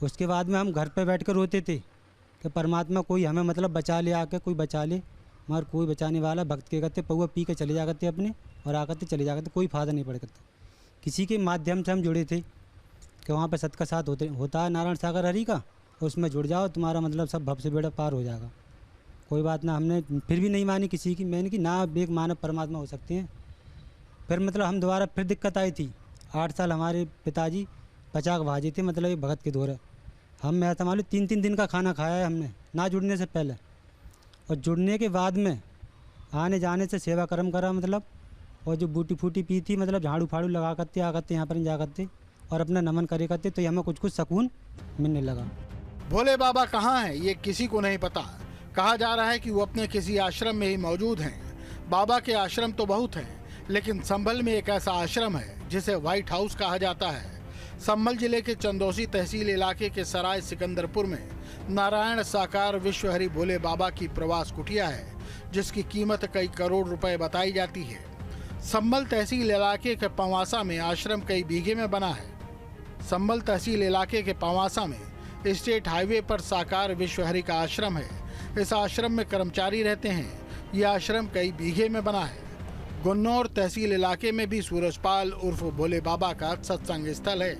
उसके बाद में हम घर पे बैठ कर रोते थे कि परमात्मा कोई हमें मतलब बचा ले, आके कोई बचा ले, मगर कोई बचाने वाला। भक्त के करते पौवा पी के चले जा करते अपने और आ करते चले जा करते, कोई फ़ायदा नहीं पड़ करता। किसी के माध्यम से हम जुड़े थे कि वहाँ पे सत का साथ होता है नारायण सागर हरि का, उसमें जुड़ जाओ, तुम्हारा मतलब सब भव से बेड़ा पार हो जाएगा। कोई बात ना, हमने फिर भी नहीं मानी किसी की। मैंने कि ना एक मानव परमात्मा हो सकते हैं। फिर मतलब हम दोबारा फिर दिक्कत आई थी। 8 साल हमारे पिताजी पचाक भाजी थे, मतलब एक भगत के दौरे। हम मैं तो मालूम 3-3 दिन का खाना खाया है हमने, ना जुड़ने से पहले। और जुड़ने के बाद में आने जाने से सेवा कर्म करा मतलब, और जो बूटी फूटी पी थी मतलब झाड़ू फाड़ू लगा करते आ करते यहाँ पर जा करते और अपना नमन करे करते, तो हमें कुछ कुछ सुकून मिलने लगा। भोले बाबा कहाँ हैं ये किसी को नहीं पता। कहा जा रहा है कि वो अपने किसी आश्रम में ही मौजूद हैं। बाबा के आश्रम तो बहुत हैं, लेकिन संभल में एक ऐसा आश्रम है जिसे व्हाइट हाउस कहा जाता है। संभल जिले के चंदौसी तहसील इलाके के सराय सिकंदरपुर में नारायण साकार विश्वहरि भोले बाबा की प्रवास कुटिया है, जिसकी कीमत कई करोड़ रुपए बताई जाती है। संभल तहसील इलाके के पवासा में आश्रम कई बीघे में बना है। संभल तहसील इलाके के पवासा में स्टेट हाईवे पर साकार विश्वहरि का आश्रम है। इस आश्रम में कर्मचारी रहते हैं। यह आश्रम कई बीघे में बना है। गुन्नौर तहसील इलाके में भी सूरजपाल उर्फ भोले बाबा का सत्संग स्थल है।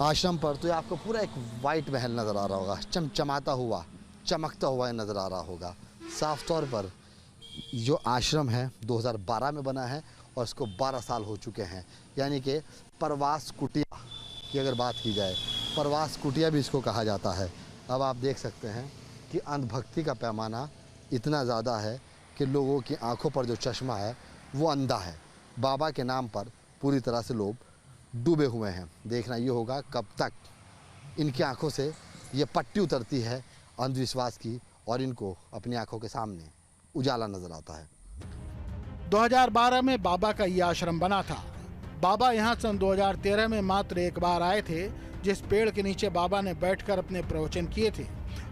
आश्रम पर तो आपको पूरा एक वाइट महल नज़र आ रहा होगा, चमचमाता हुआ, चमकता हुआ नज़र आ रहा होगा। साफ तौर पर जो आश्रम है 2012 में बना है और इसको 12 साल हो चुके हैं। यानी कि प्रवास कुटिया की अगर बात की जाए, प्रवास कुटिया भी इसको कहा जाता है। अब आप देख सकते हैं कि अंधभक्ति का पैमाना इतना ज़्यादा है कि लोगों की आंखों पर जो चश्मा है वो अंधा है। बाबा के नाम पर पूरी तरह से लोग डूबे हुए हैं। देखना ये होगा कब तक इनकी आंखों से ये पट्टी उतरती है अंधविश्वास की और इनको अपनी आंखों के सामने उजाला नजर आता है। 2012 में बाबा का ये आश्रम बना था। बाबा यहाँ सन 2013 में मात्र एक बार आए थे, जिस पेड़ के नीचे बाबा ने बैठकर अपने प्रवचन किए थे।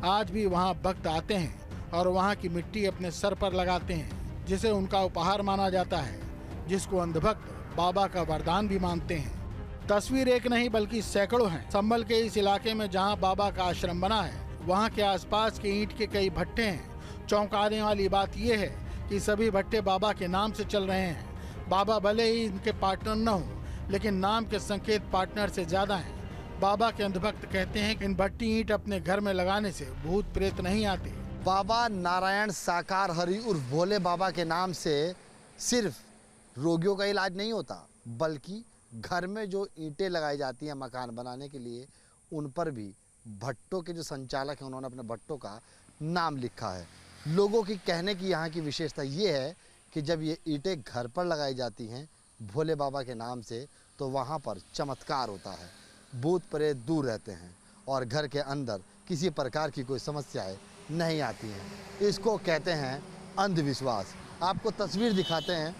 आज भी वहाँ भक्त आते हैं और वहाँ की मिट्टी अपने सर पर लगाते हैं, जिसे उनका उपहार माना जाता है, जिसको अंधभक्त बाबा का वरदान भी मानते हैं। तस्वीर एक नहीं बल्कि सैकड़ों हैं। संभल के इस इलाके में जहाँ बाबा का आश्रम बना है, वहाँ के आसपास के ईंट के कई भट्टे हैं। चौंकाने वाली बात यह है कि सभी भट्टे बाबा के नाम से चल रहे हैं। बाबा भले ही इनके पार्टनर न हो, लेकिन नाम के संकेत पार्टनर से ज्यादा हैं। बाबा के अंधभक्त कहते हैं कि इन भट्टी ईंट अपने घर में लगाने से भूत प्रेत नहीं आते। बाबा नारायण साकार हरि उर्फ भोले बाबा के नाम से सिर्फ रोगियों का इलाज नहीं होता, बल्कि घर में जो ईंटें लगाई जाती हैं मकान बनाने के लिए, उन पर भी भट्टों के जो संचालक हैं उन्होंने अपने भट्टों का नाम लिखा है। लोगों की कहने की यहाँ की विशेषता ये है कि जब ये ईंटें घर पर लगाई जाती हैं भोले बाबा के नाम से, तो वहाँ पर चमत्कार होता है, भूत प्रेत दूर रहते हैं और घर के अंदर किसी प्रकार की कोई समस्याएं नहीं आती हैं। इसको कहते हैं अंधविश्वास। आपको तस्वीर दिखाते हैं,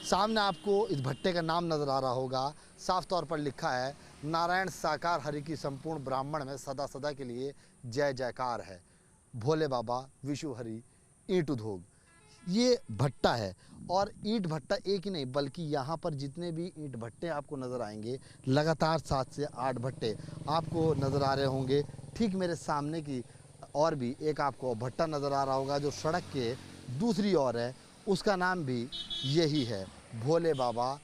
सामने आपको इस भट्टे का नाम नज़र आ रहा होगा। साफ तौर पर लिखा है नारायण साकार हरि की संपूर्ण ब्राह्मण में सदा सदा के लिए जय जयकार है, भोले बाबा विश्व हरि ईंट उद्योग। ये भट्टा है और ईंट भट्टा एक ही नहीं बल्कि यहाँ पर जितने भी ईंट भट्टे आपको नज़र आएंगे, लगातार 7 से 8 भट्टे आपको नज़र आ रहे होंगे। ठीक मेरे सामने की और भी एक आपको भट्टा नज़र आ रहा होगा जो सड़क के दूसरी ओर है, उसका नाम भी यही है, भोले बाबा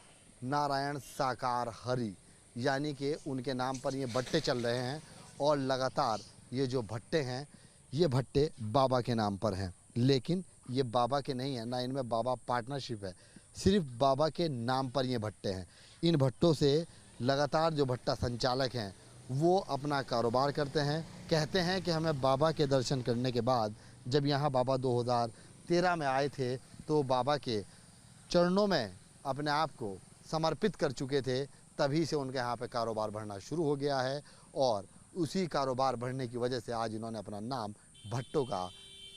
नारायण साकार हरि। यानी कि उनके नाम पर ये भट्टे चल रहे हैं और लगातार ये जो भट्टे हैं ये भट्टे बाबा के नाम पर हैं। लेकिन ये बाबा के नहीं है, ना इनमें बाबा पार्टनरशिप है, सिर्फ बाबा के नाम पर ये भट्टे हैं। इन भट्टों से लगातार जो भट्टा संचालक हैं वो अपना कारोबार करते हैं। कहते हैं कि हमें बाबा के दर्शन करने के बाद, जब यहाँ बाबा 2013 में आए थे तो बाबा के चरणों में अपने आप को समर्पित कर चुके थे, तभी से उनके यहाँ पे कारोबार बढ़ना शुरू हो गया है और उसी कारोबार बढ़ने की वजह से आज इन्होंने अपना नाम भट्टों का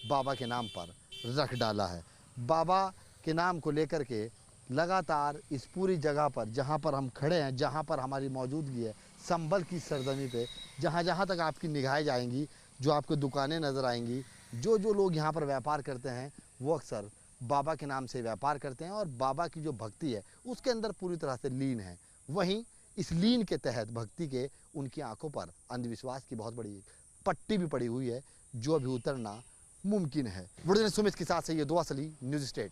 बाबा के नाम पर रख डाला है। बाबा के नाम को लेकर के लगातार इस पूरी जगह पर जहाँ पर हम खड़े हैं, जहाँ पर हमारी मौजूदगी है, संभल की सरजमी पे जहाँ जहाँ तक आपकी निगाहें जाएंगी, जो आपको दुकानें नज़र आएंगी, जो जो लोग यहाँ पर व्यापार करते हैं वो अक्सर बाबा के नाम से व्यापार करते हैं और बाबा की जो भक्ति है उसके अंदर पूरी तरह से लीन है। वहीं इस लीन के तहत भक्ति के उनकी आंखों पर अंधविश्वास की बहुत बड़ी पट्टी भी पड़ी हुई है, जो अभी उतरना मुमकिन है। बुढ़े सुमित के साथ से ये दुआ सली, न्यूज़ स्टेट।